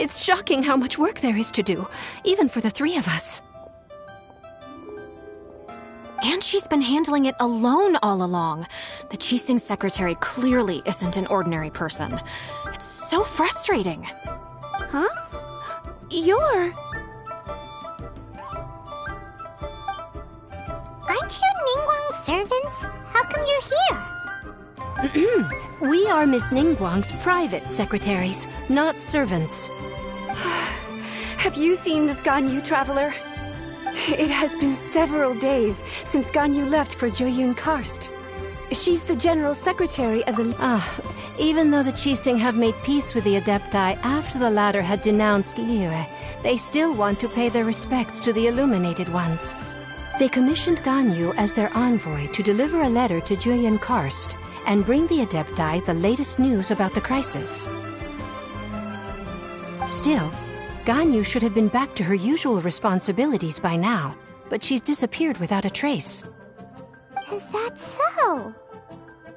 It's shocking how much work there is to do, even for the three of us. And she's been handling it alone all along. The Qixing secretary clearly isn't an ordinary person. It's so frustrating. Huh? You're... Aren't you Ningguang's servants? How come you're here? We are Miss Ningguang's private secretaries, not servants. Have you seen this Ganyu traveler? It has been several days since Ganyu left for Jueyun Karst. She's the general secretary of the... Even though the Qixing have made peace with the Adepti after the latter had denounced Liyue, they still want to pay their respects to the Illuminated Ones. They commissioned Ganyu as their envoy to deliver a letter to Jueyun Karst and bring the Adepti the latest news about the crisis. Still, Ganyu should have been back to her usual responsibilities by now, but she's disappeared without a trace. Is that so?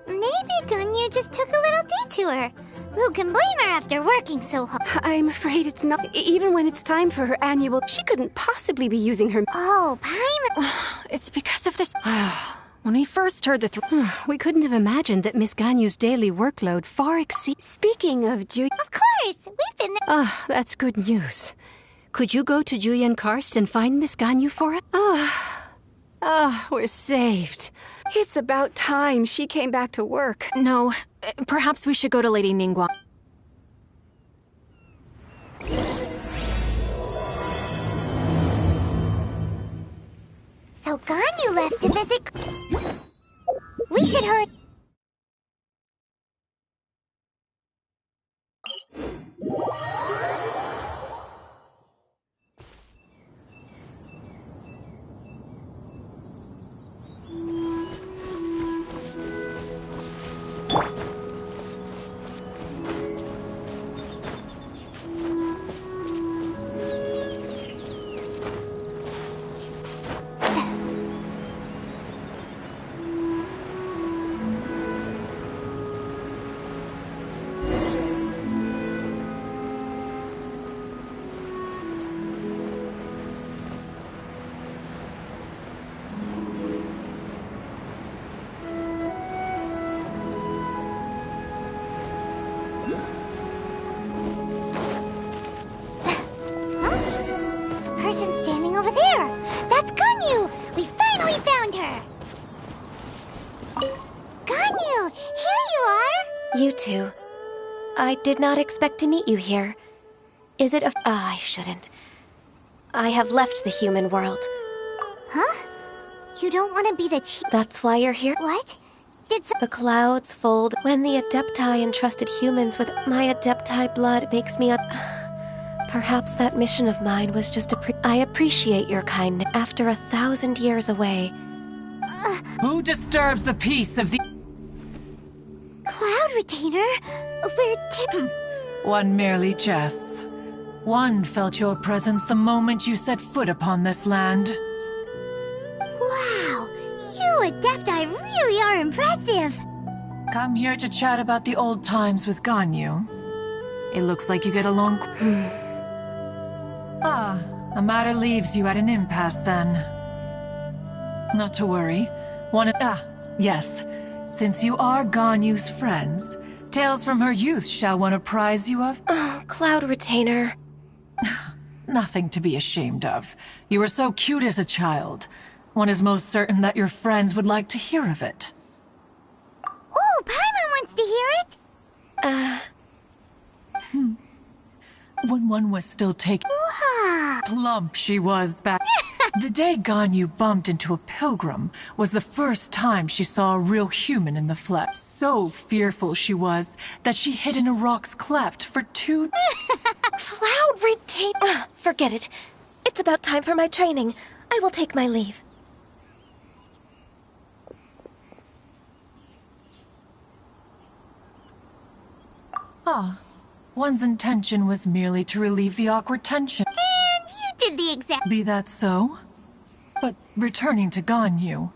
Maybe Ganyu just took a little detour. Who can blame her after working so hard? I'm afraid it's not... Even when it's time for her annual... She couldn't possibly be using her... Oh, Paimon... It's because of this... When we first heard the We couldn't have imagined that Miss Ganyu's daily workload far exceeds... Speaking of Of course! We've been there... That's good news. Could you go to Jueyun Karst and find Miss Ganyu for us? We're saved. It's about time she came back to work. No, perhaps we should go to Lady Ningguang. So Ganyu left to visit... We should hurry... Person standing over there! That's Ganyu! We finally found her! Ganyu! Here you are! You two. I did not expect to meet you here. Is it a... I shouldn't. I have left the human world. Huh? You don't want to be the chief... That's why you're here? What? The clouds fold. When the Adepti entrusted humans with my Adepti blood makes me Perhaps that mission of mine was just I appreciate your kindness. After 1,000 years away. Who disturbs the peace of the... Cloud Retainer? We're One merely jests. One felt your presence the moment you set foot upon this land. Wow! You Adepti really are impressive! Come here to chat about the old times with Ganyu. It looks like you get along... a matter leaves you at an impasse then. Not to worry. Yes. Since you are Ganyu's friends, tales from her youth shall one apprise you of... Oh, Cloud Retainer. Nothing to be ashamed of. You were so cute as a child. One is most certain that your friends would like to hear of it. Oh, Paimon wants to hear it! When one was still taken... Wow. Plump she was back... The day Ganyu bumped into a pilgrim was the first time she saw a real human in the flesh. So fearful she was that she hid in a rock's cleft for 2... Cloud Retainer! Forget it. It's about time for my training. I will take my leave. One's intention was merely to relieve the awkward tension. And you did the exact... Be that so? But returning to Ganyu,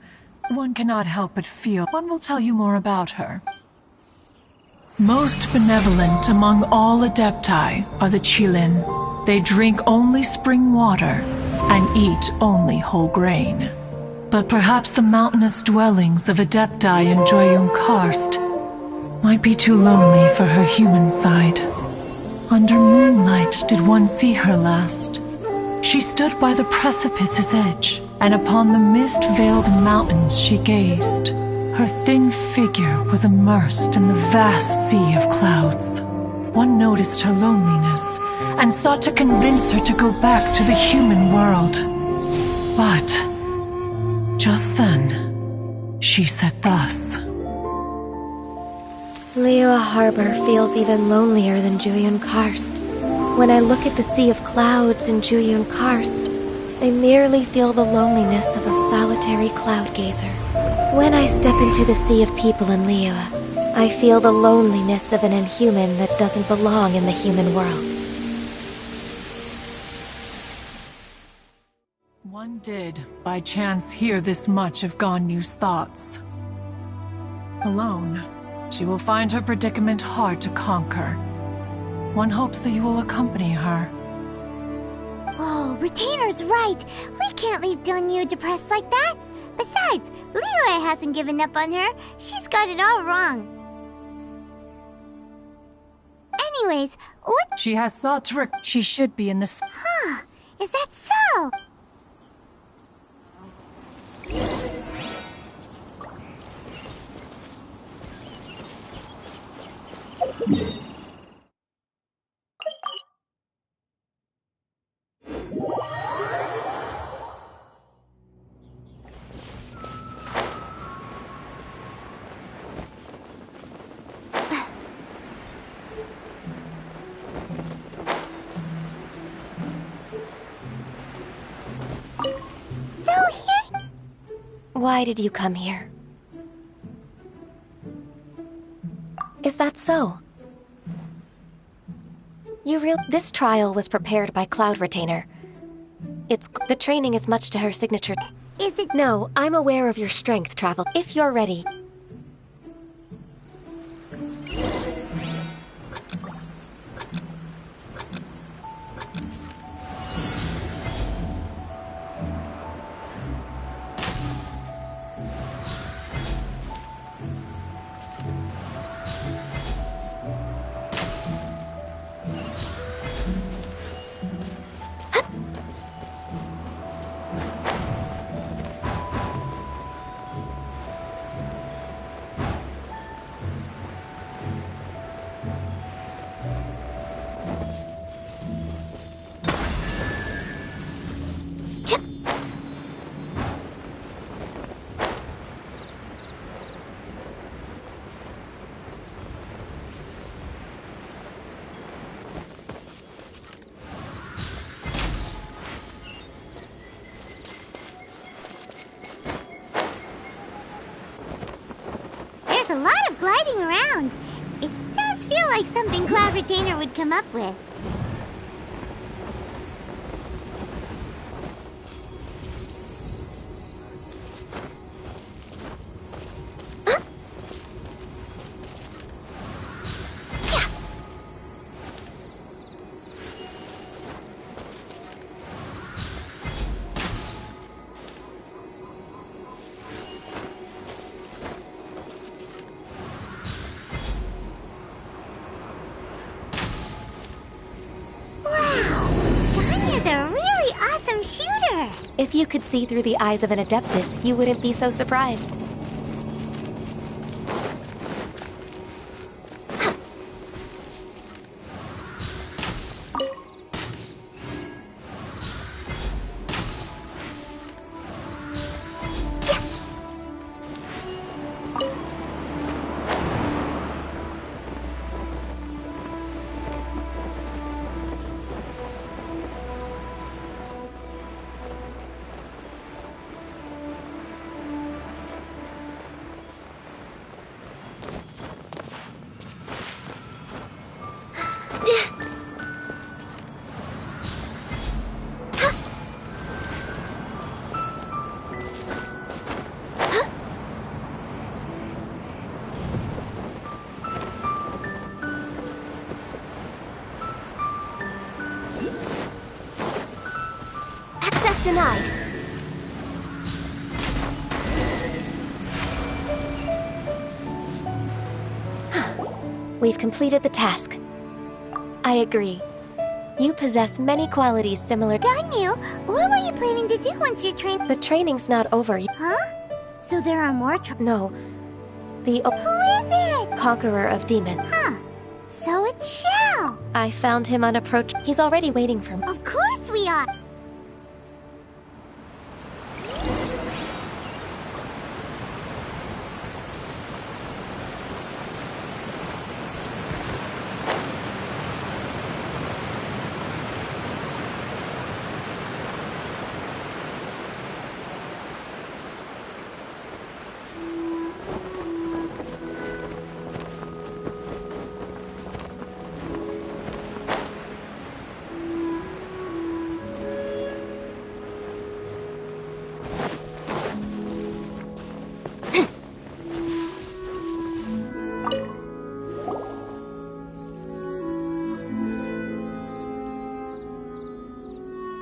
one cannot help but feel one will tell you more about her. Most benevolent among all Adepti are the Qilin. They drink only spring water and eat only whole grain. But perhaps the mountainous dwellings of Adepti in Joyun Karst might be too lonely for her human side. Under moonlight did one see her last. She stood by the precipice's edge, and upon the mist-veiled mountains she gazed. Her thin figure was immersed in the vast sea of clouds. One noticed her loneliness, and sought to convince her to go back to the human world. But just then, she said thus. Liyue Harbor feels even lonelier than Joyun Karst. When I look at the sea of clouds in Joyun Karst, I merely feel the loneliness of a solitary cloud gazer. When I step into the sea of people in Liyue, I feel the loneliness of an inhuman that doesn't belong in the human world. One did, by chance, hear this much of Ganyu's thoughts. Alone, she will find her predicament hard to conquer. One hopes that you will accompany her. Oh, Retainer's right. We can't leave Ganyu depressed like that. Besides, Liyue hasn't given up on her. She's got it all wrong. Anyways, what? She has sought to she should be in the Huh, is that so? Why did you come here? Is that so? This trial was prepared by Cloud Retainer. The training is much to her signature. Is it? No, I'm aware of your strength, Travel. If you're ready. There's a lot of gliding around. It does feel like something Cloud Retainer would come up with. If you could see through the eyes of an Adeptus, you wouldn't be so surprised. We've completed the task. I agree. You possess many qualities similar. Ganyu, what were you planning to do once you're trained? The training's not over. Huh? So there are more No. The Who is it? Conqueror of Demon. Huh. So it's Xiao. I found him on approach. He's already waiting for me. Of course we are.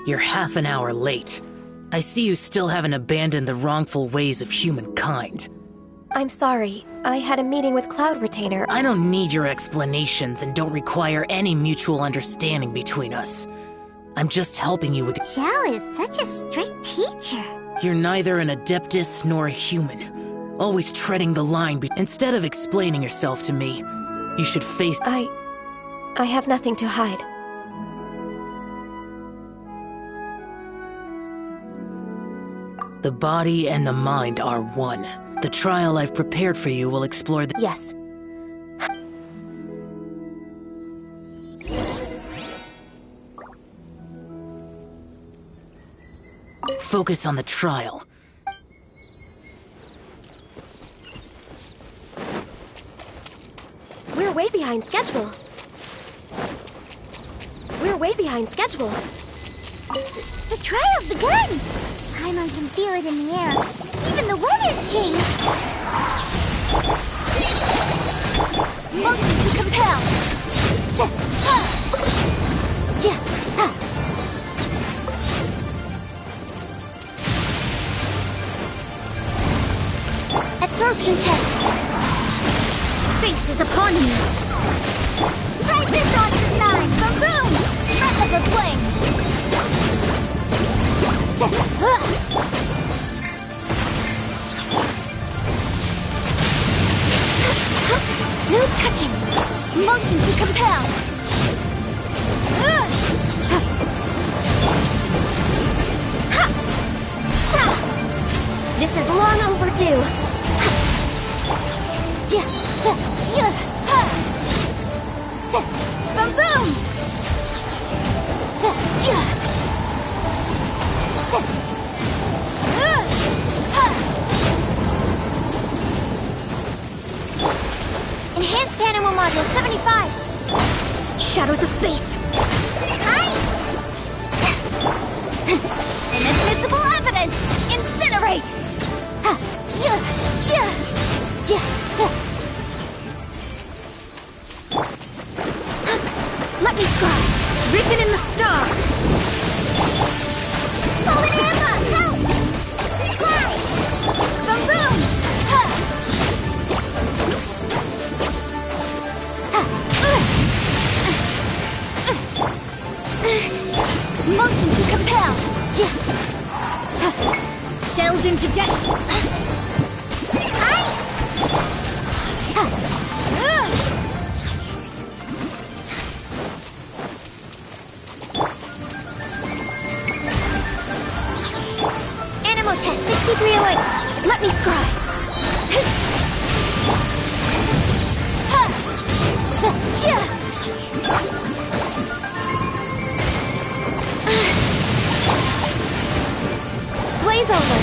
You're half an hour late. I see you still haven't abandoned the wrongful ways of humankind. I'm sorry. I had a meeting with Cloud Retainer. I don't need your explanations and don't require any mutual understanding between us. I'm just helping you with— Xiao is such a strict teacher. You're neither an Adeptus nor a human. Always treading the line instead of explaining yourself to me, you should face— I have nothing to hide. The body and the mind are one. The trial I've prepared for you will explore the— Yes. Focus on the trial. We're way behind schedule. We're way behind schedule. The trial's begun! Paimon can feel it in the air. Even the weather's changed! Motion to compel! Absorption test! Fate is upon you! Ride this on the side! Boom! Breath of the flame! No touching! Motion to compel! This is long overdue. Boom boom! Enhanced Animal Module 75! Shadows of Fate! Inadmissible evidence! Incinerate! Let me scribe! Written in the stars! Fallen Emma! Help! Fly! Boom boom! Motion to compel! Delve into death! Animal test 6308! Let me scribe! Blaze over.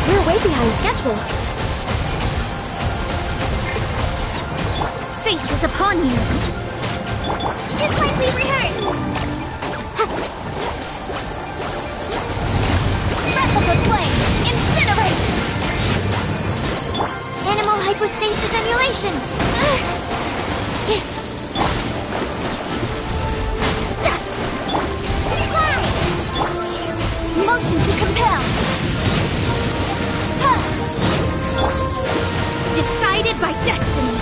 We're way behind schedule. Fate is upon you! Just like we rehearsed! Breath of the flame! Incinerate! Animal hypostasis emulation! Motion to compel! Decided by destiny!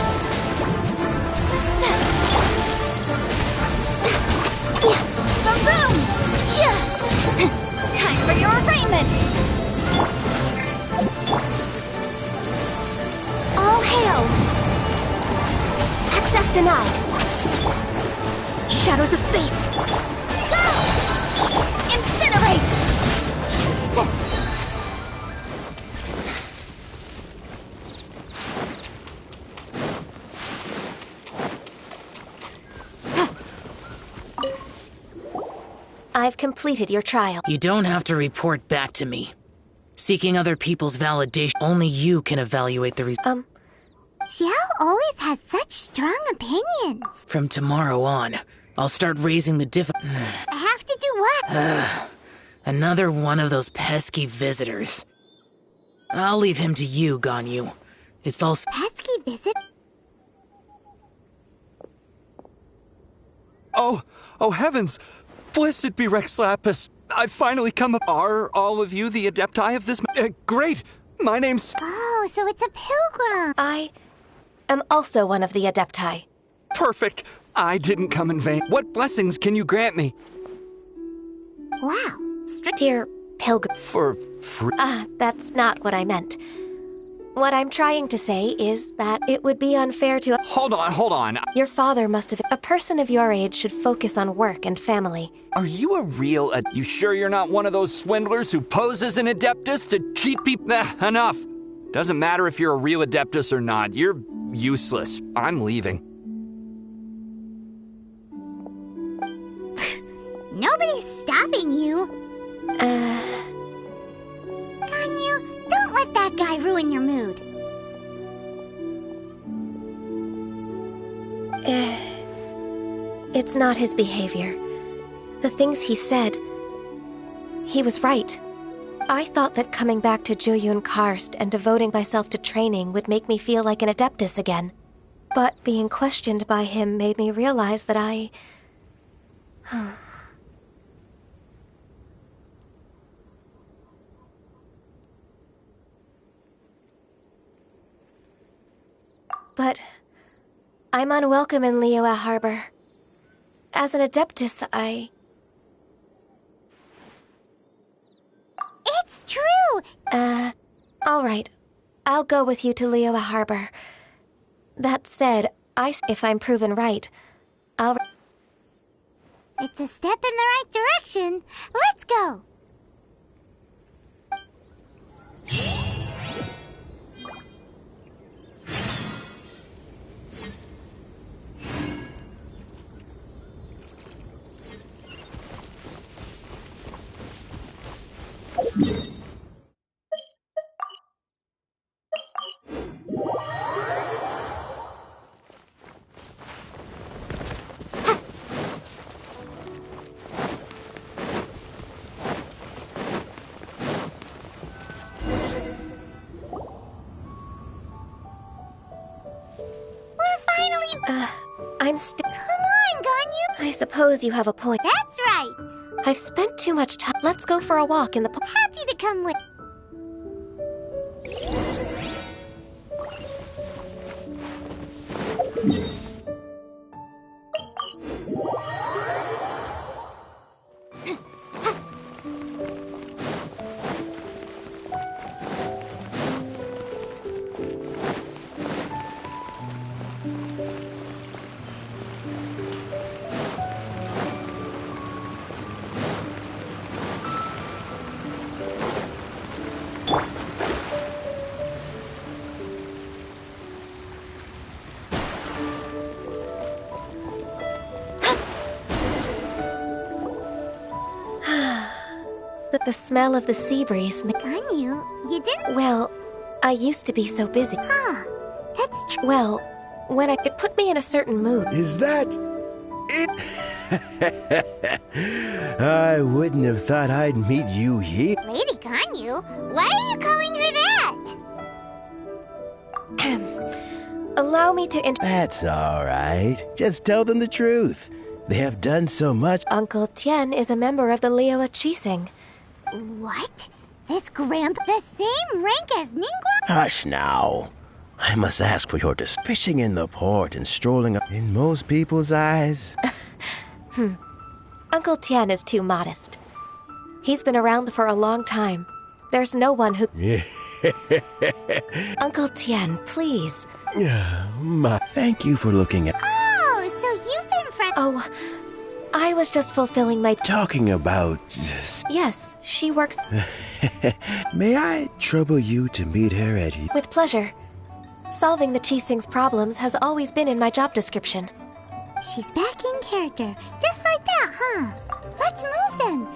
fate! Go! Incinerate! I've completed your trial. You don't have to report back to me. Seeking other people's validation, only you can evaluate the results. Xiao always has such strong opinions. From tomorrow on, I'll start raising the I have to do what? Another one of those pesky visitors. I'll leave him to you, Ganyu. It's all... Pesky visit? Oh heavens! Blessed be Rex Lapis. I've finally come up. Are all of you the Adepti of this? Great! My name's... Oh, so it's a pilgrim. I am also one of the Adepti. Perfect! I didn't come in vain. What blessings can you grant me? Wow. Dear pilgrim. For free? That's not what I meant. What I'm trying to say is that it would be unfair to... Hold on. Your father must have... A person of your age should focus on work and family. Are you a real... You sure you're not one of those swindlers who poses an Adeptus to cheat people? Enough! Doesn't matter if you're a real Adeptus or not. You're useless. I'm leaving. Nobody's stopping you. Ganyu, don't let that guy ruin your mood. It's not his behavior. The things he said... He was right. I thought that coming back to Jueyun Karst and devoting myself to training would make me feel like an Adeptus again. But being questioned by him made me realize that I... But I'm unwelcome in Liyue Harbor. As an Adeptus, It's true! all right. I'll go with you to Liyue Harbor. That said, if I'm proven right, I'll... It's a step in the right direction. Let's go! Come on, Ganyu! I suppose you have a point. That's right! I've spent too much time. Let's go for a walk in the... Happy to come with... The smell of the sea breeze... Ganyu, you didn't... Well, I used to be so busy. That's true. Well, when it put me in a certain mood. Is that it? I wouldn't have thought I'd meet you here. Lady Ganyu, why are you calling her that? Allow me to That's all right. Just tell them the truth. They have done so much. Uncle Tien is a member of the Liyue Chising. What? This grandpa... The same rank as Ningguang? Hush now. I must ask for your fishing in the port and strolling up. In most people's eyes. Uncle Tien is too modest. He's been around for a long time. There's no one who... Uncle Tien, please. Thank you for looking at... Oh, so you've been friends... Oh, I was just fulfilling my... Talking about... Yes, she works... May I trouble you to meet her at... With pleasure. Solving the Qixing's problems has always been in my job description. She's back in character. Just like that, huh? Let's move then.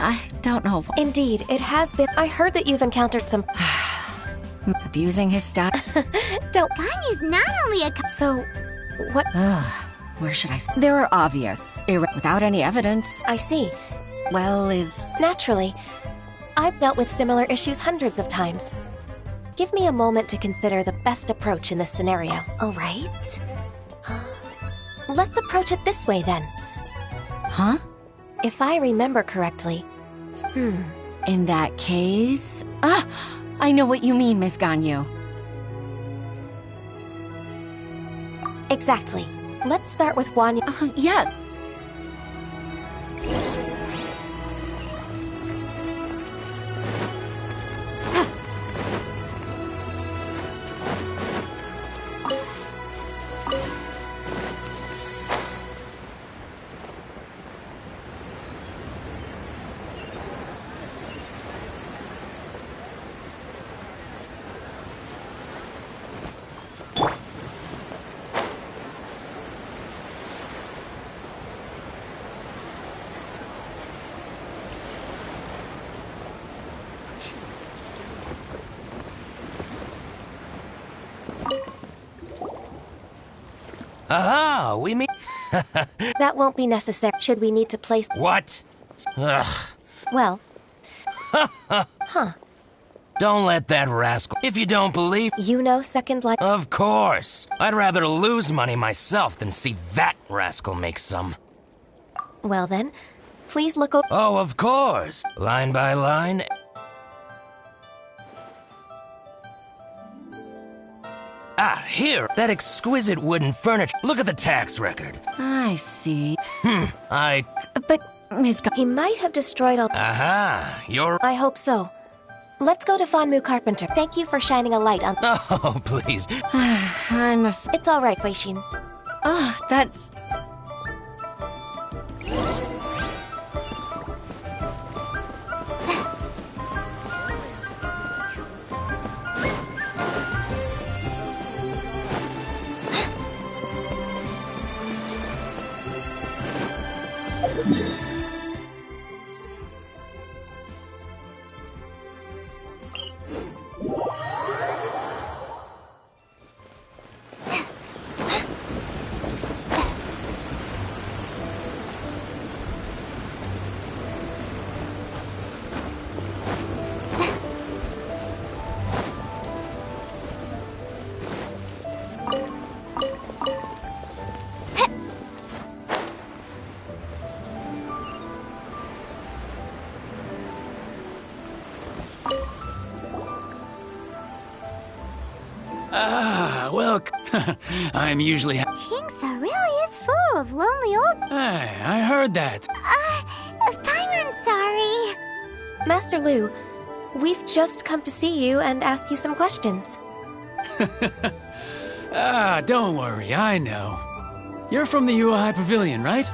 I don't know. Indeed, it has been. I heard that you've encountered some... Abusing his style. Don't... Ganyu's not only a... So, what... Where should I... There are obvious, without any evidence. I see. Well, is... Naturally. I've dealt with similar issues hundreds of times. Give me a moment to consider the best approach in this scenario. All right. Let's approach it this way, then. Huh? If I remember correctly... In that case... I know what you mean, Miss Ganyu. Exactly. Let's start with Wanya. Yeah. Aha, we meet... That won't be necessary. Should we need to place... What? Ugh. Well... Huh. Don't let that rascal... If you don't believe... You know Second Life... Of course. I'd rather lose money myself than see that rascal make some. Well then, please look over... Oh, of course. Line by line... Ah, here! That exquisite wooden furniture. Look at the tax record. I see. But, Ms. He might have destroyed all... Aha, you're... I hope so. Let's go to Fanmu Carpenter. Thank you for shining a light on... Oh, please. It's all right, Weishin. Oh, that's... Well, I'm usually... Kingsa really is full of lonely old... Hey, I heard that. Paimon, sorry. Master Lu, we've just come to see you and ask you some questions. Don't worry, I know. You're from the Yuehai Pavilion, right?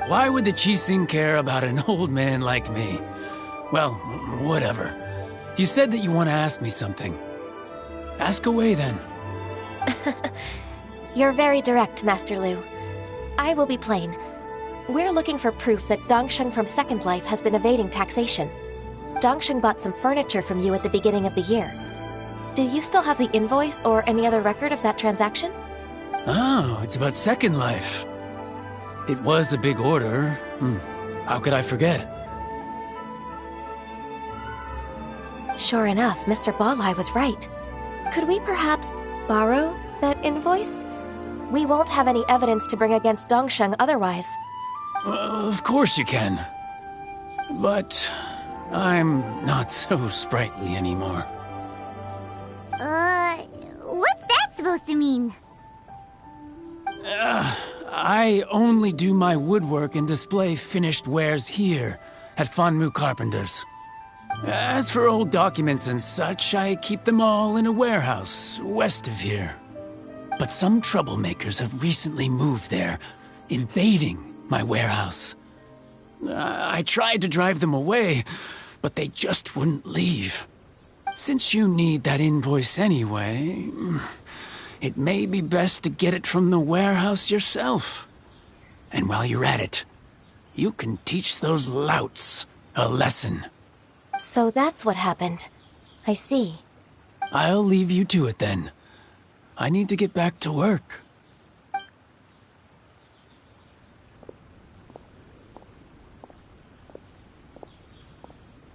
Why would the Qixing care about an old man like me? Well, whatever. You said that you want to ask me something. Ask away, then. You're very direct, Master Lu. I will be plain. We're looking for proof that Dongsheng from Second Life has been evading taxation. Dongsheng bought some furniture from you at the beginning of the year. Do you still have the invoice or any other record of that transaction? Oh, it's about Second Life. It was a big order. How could I forget? Sure enough, Mr. Balleye was right. Could we perhaps borrow that invoice? We won't have any evidence to bring against Dongsheng otherwise. Of course you can. But I'm not so sprightly anymore. What's that supposed to mean? I only do my woodwork and display finished wares here at Fanmu Carpenters. As for old documents and such, I keep them all in a warehouse west of here. But some troublemakers have recently moved there, invading my warehouse. I tried to drive them away, but they just wouldn't leave. Since you need that invoice anyway, it may be best to get it from the warehouse yourself. And while you're at it, you can teach those louts a lesson. So that's what happened. I see. I'll leave you to it then. I need to get back to work.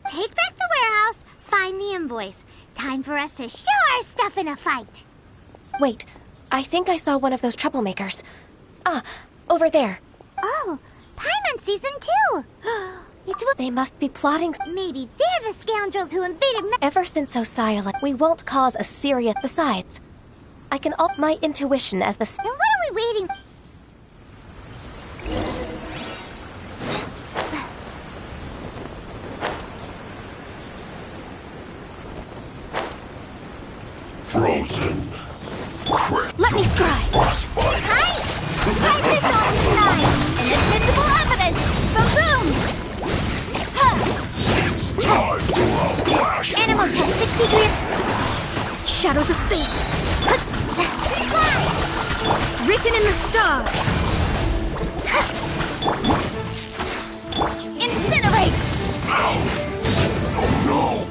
Take back the warehouse, find the invoice. Time for us to show our stuff in a fight. Wait, I think I saw one of those troublemakers. Ah, over there. Oh, Paimon sees them too. It's what they must be plotting. Maybe they're the scoundrels who invaded. Ever since Osial, we won't cause a serious. Besides, I can up my intuition as the. Then what are we waiting? Frozen. Crit. Let me scry. Frostbite. Hi! Hide this on the side! Inadmissible evidence! Boom! It's time for a flash. Animal test 60 degree. Shadows of fate. Written in the stars. Incinerate! Ow! Oh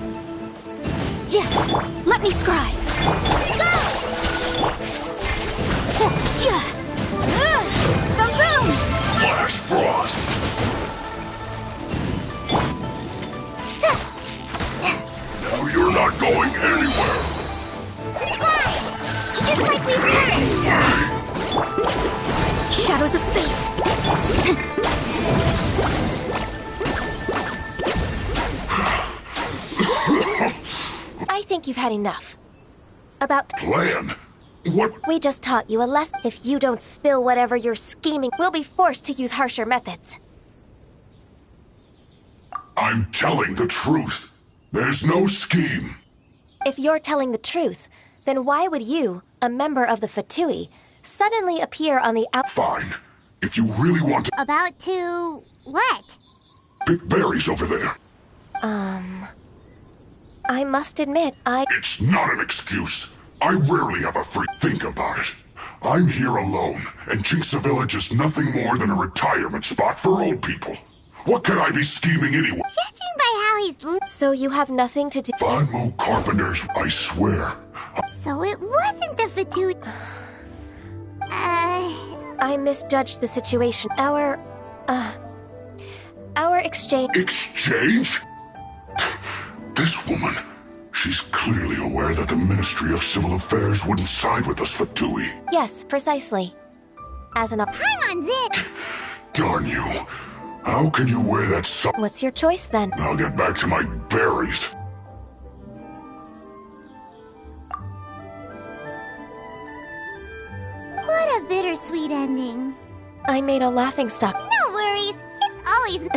Yeah. Let me scry. Boom! no! Flash frost. Now you're not going anywhere. Just like we learned! Shadows of fate. I think you've had enough. About Plan? What? We just taught you a lesson. If you don't spill whatever you're scheming, we'll be forced to use harsher methods. I'm telling the truth. There's no scheme. If you're telling the truth, then why would you, a member of the Fatui, suddenly appear on the out- Fine. If you really want to About to... what? pick berries over there. I must admit, It's not an excuse. I rarely have a free... Think about it. I'm here alone, and Jinxa Village is nothing more than a retirement spot for old people. What could I be scheming anyway? Judging by how he's... So you have nothing to do- Fanmu Carpenters, I swear. So it wasn't the Fatui... I misjudged the situation. Our exchange- Exchange? This woman, she's clearly aware that the Ministry of Civil Affairs wouldn't side with us Fatui. Yes, precisely. As an Paimon's it! Darn you. How can you wear that What's your choice then? I'll get back to my berries. What a bittersweet ending. I made a laughingstock. No worries. It's always...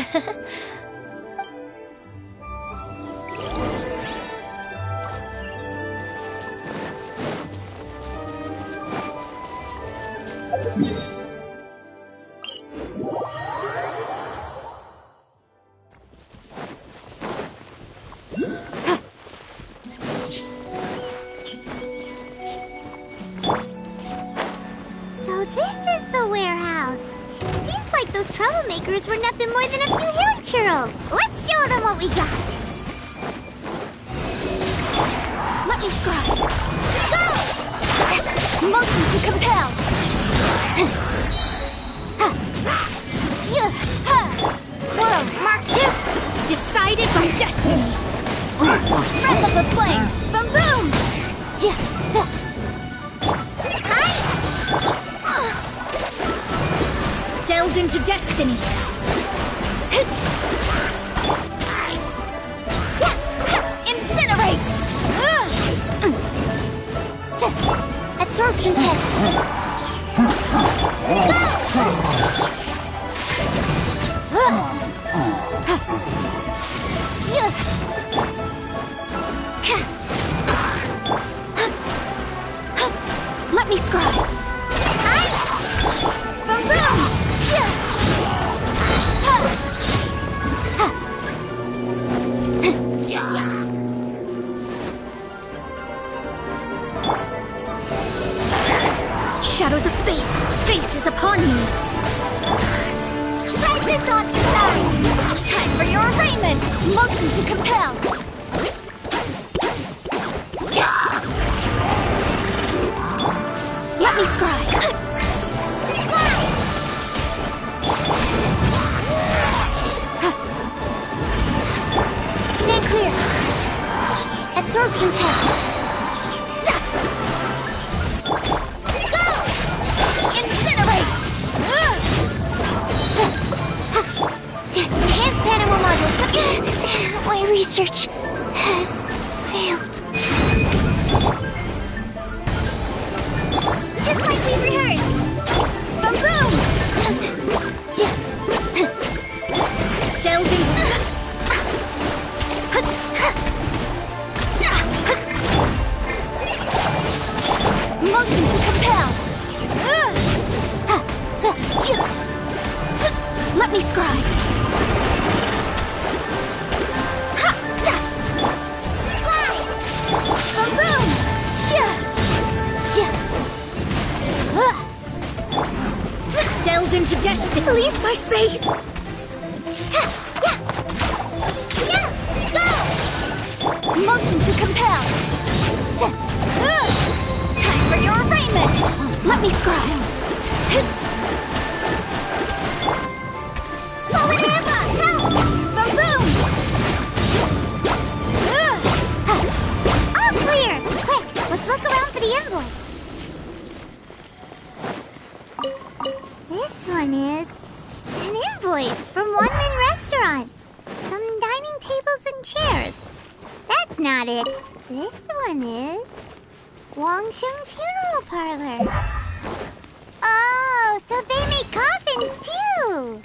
So this is the warehouse. Seems like those troublemakers were nothing more than a few hill churls. Let's show them what we got. Let me scry. Go! Motion to compel. Swirl, Mark 2. Decided by destiny. From the into destiny! Incinerate! Absorption test! Let me scry! Boom boom! Shadows of fate! Fate is upon you! Ride this off the side! Time for your arraignment! Motion to compel! Let me scry! Stand clear! Absorption test! Go! Incinerate! Enhanced animal module. My research has failed. Just like we rehearsed! Boom boom! Delve into... Motion to compel! Let me scry! Boom boom! Delve into destiny! Leave my space! Go! Motion to compel! Time for your arraignment! Let me scry! Help! Boom boom! All clear! Quick, let's look around for the invoice. This one is an invoice from One Man Restaurant. Some dining tables and chairs. That's not it. This one is Wangsheng Funeral Parlors. Oh, so they make coffins too.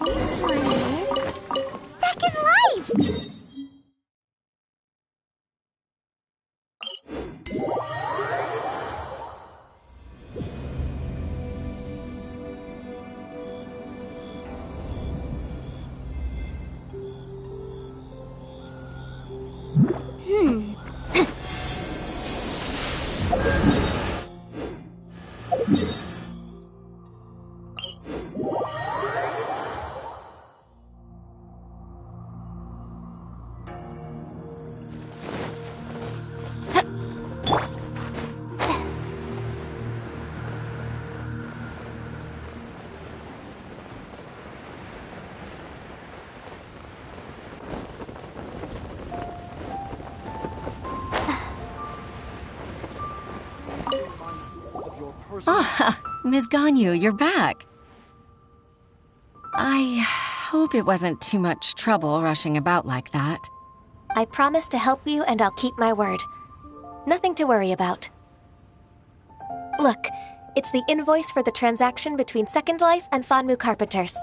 This one is Second Lives! Ah, Ms. Ganyu, you're back. I hope it wasn't too much trouble rushing about like that. I promise to help you and I'll keep my word. Nothing to worry about. Look, it's the invoice for the transaction between Second Life and Fanmu Carpenters.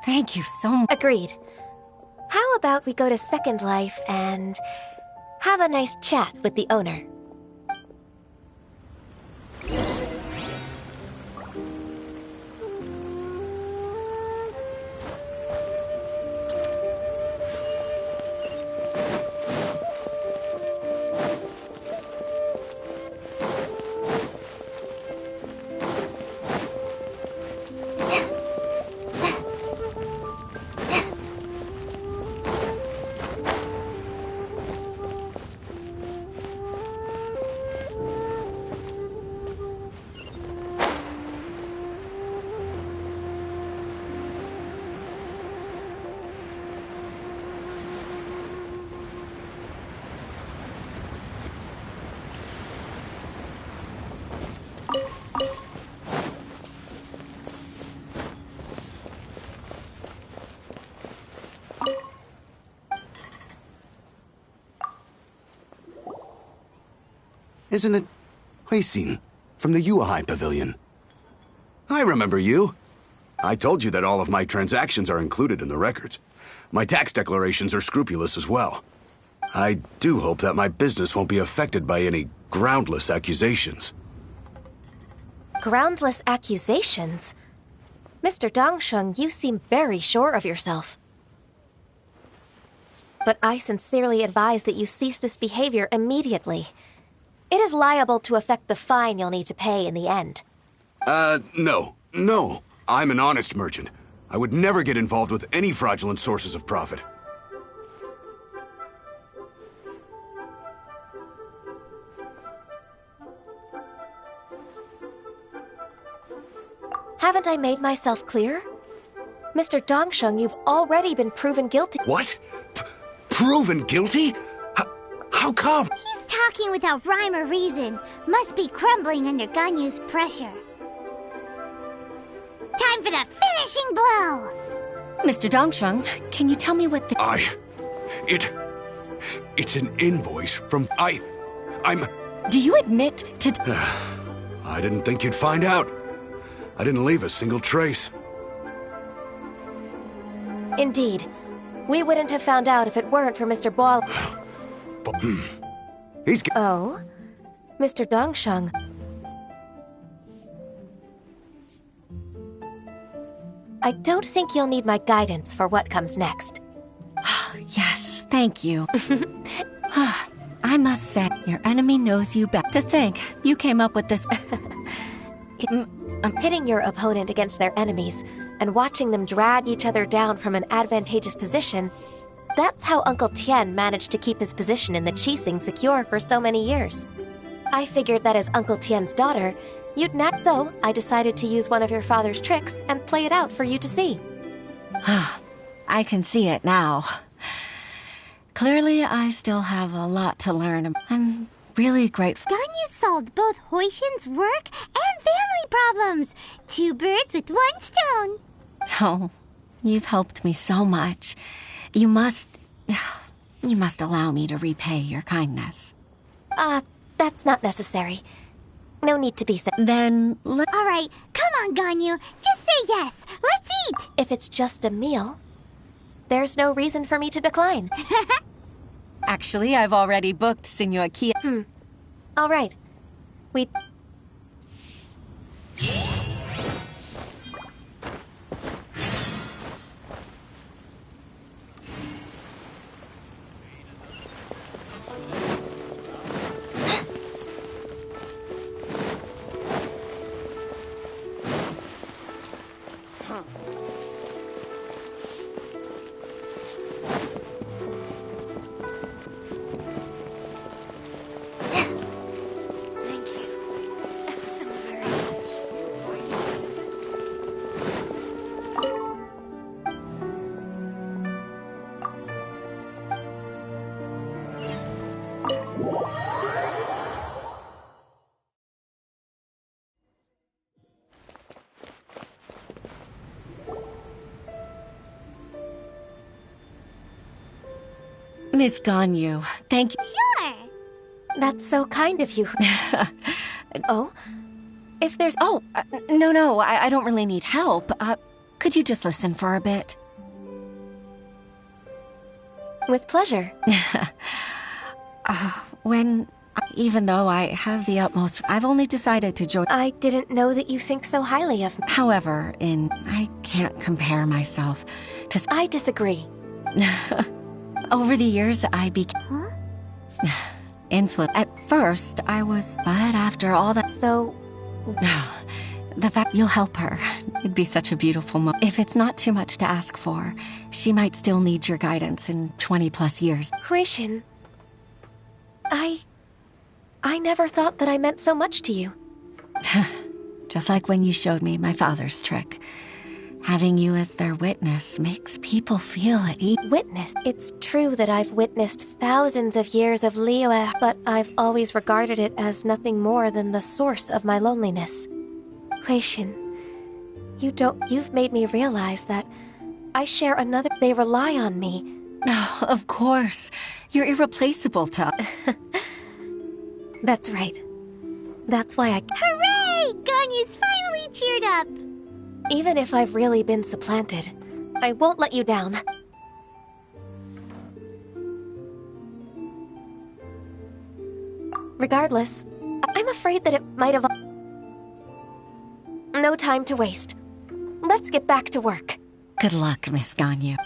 Thank you so much. Agreed. How about we go to Second Life and have a nice chat with the owner? Isn't it Huixin from the aaaaa Pavilion? I remember you. I told you that all of my transactions are included in the records. My tax declarations are scrupulous as well. I do hope that my business won't be affected by any groundless accusations. Groundless accusations? Mr. Dongsheng, you seem very sure of yourself. But I sincerely advise that you cease this behavior immediately. It is liable to affect the fine you'll need to pay in the end. No. I'm an honest merchant. I would never get involved with any fraudulent sources of profit. Haven't I made myself clear? Mr. Dongsheng, you've already been proven guilty. What? Proven guilty? How come? He's talking without rhyme or reason. Must be crumbling under Ganyu's pressure. Time for the finishing blow! Mr. Dongsheng, can you tell me what the... It's an invoice from... I'm... Do you admit to... I didn't think you'd find out. I didn't leave a single trace. Indeed. We wouldn't have found out if it weren't for Mr. Boal. He's... Oh? Mr. Dongsheng. I don't think you'll need my guidance for what comes next. Yes, thank you. I must say, your enemy knows you better. To think you came up with this... Pitting your opponent against their enemies and watching them drag each other down from an advantageous position, that's how Uncle Tian managed to keep his position in the Qixing secure for so many years. I figured that as Uncle Tian's daughter, you'd not, so I decided to use one of your father's tricks and play it out for you to see. I can see it now. Clearly, I still have a lot to learn. I'm really grateful. Ganyu solved both Huixin's work and family problems. 2 birds with 1 stone. Oh, you've helped me so much. You must allow me to repay your kindness. That's not necessary. No need to be so. Then All right, come on, Ganyu. Just say yes. Let's eat. If it's just a meal, there's no reason for me to decline. Actually, I've already booked Senor Kia. All right. We... Miss Ganyu, thank you. Sure. That's so kind of you. Oh? If there's... No, I don't really need help. Could you just listen for a bit? With pleasure. Even though I have the utmost, I've only decided to join. I didn't know that you think so highly of me. However, I can't compare myself to... I disagree. Over the years, I became... influenced. At first, I was... But after all that... So... The fact you'll help her. It'd be such a beautiful moment. If it's not too much to ask for, she might still need your guidance in 20+ years. Huixin, I never thought that I meant so much to you. Just like when you showed me my father's trick. Having you as their witness makes people feel at ease. Witness? It's true that I've witnessed thousands of years of Liyue, but I've always regarded it as nothing more than the source of my loneliness. Huixin, you've made me realize that I share another... They rely on me. No, of course. You're irreplaceable to... That's right. That's why I... Hooray! Ganyu's finally cheered up! Even if I've really been supplanted, I won't let you down. Regardless, I'm afraid that it might have... No time to waste. Let's get back to work. Good luck, Miss Ganyu.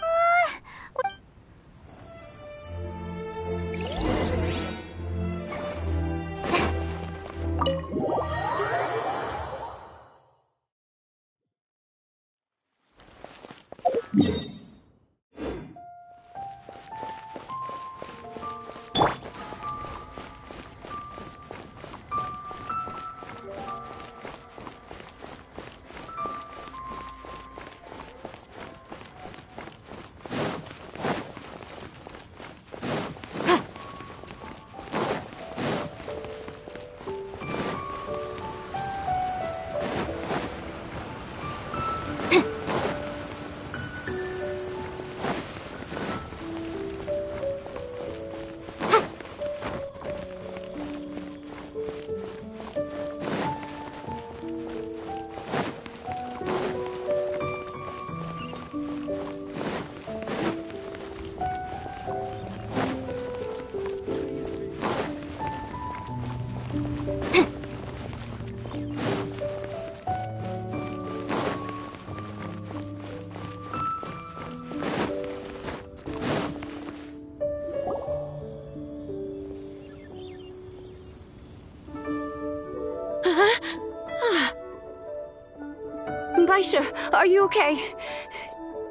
Baisha, are you okay?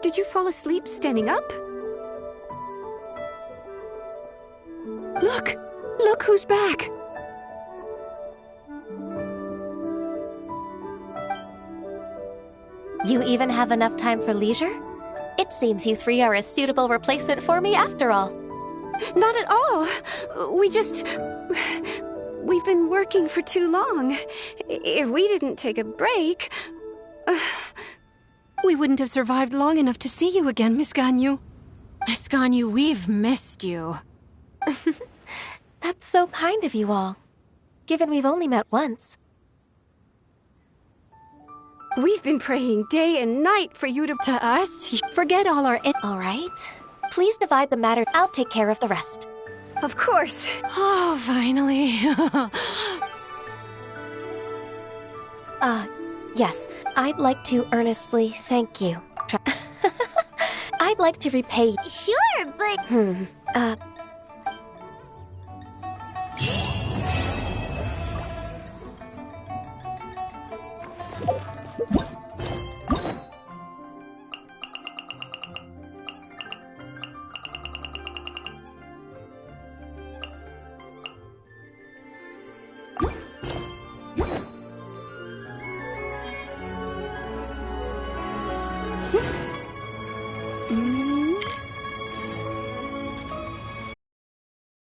Did you fall asleep standing up? Look! Look who's back! You even have enough time for leisure? It seems you three are a suitable replacement for me after all. Not at all. We've been working for too long. If we didn't take a break... We wouldn't have survived long enough to see you again, Miss Ganyu. Miss Ganyu, we've missed you. That's so kind of you all, given we've only met once. We've been praying day and night for you to... To us? Forget all our... All right. Please divide the matter. I'll take care of the rest. Of course. Oh, finally. Yes. I'd like to earnestly thank you. I'd like to repay... Sure, but...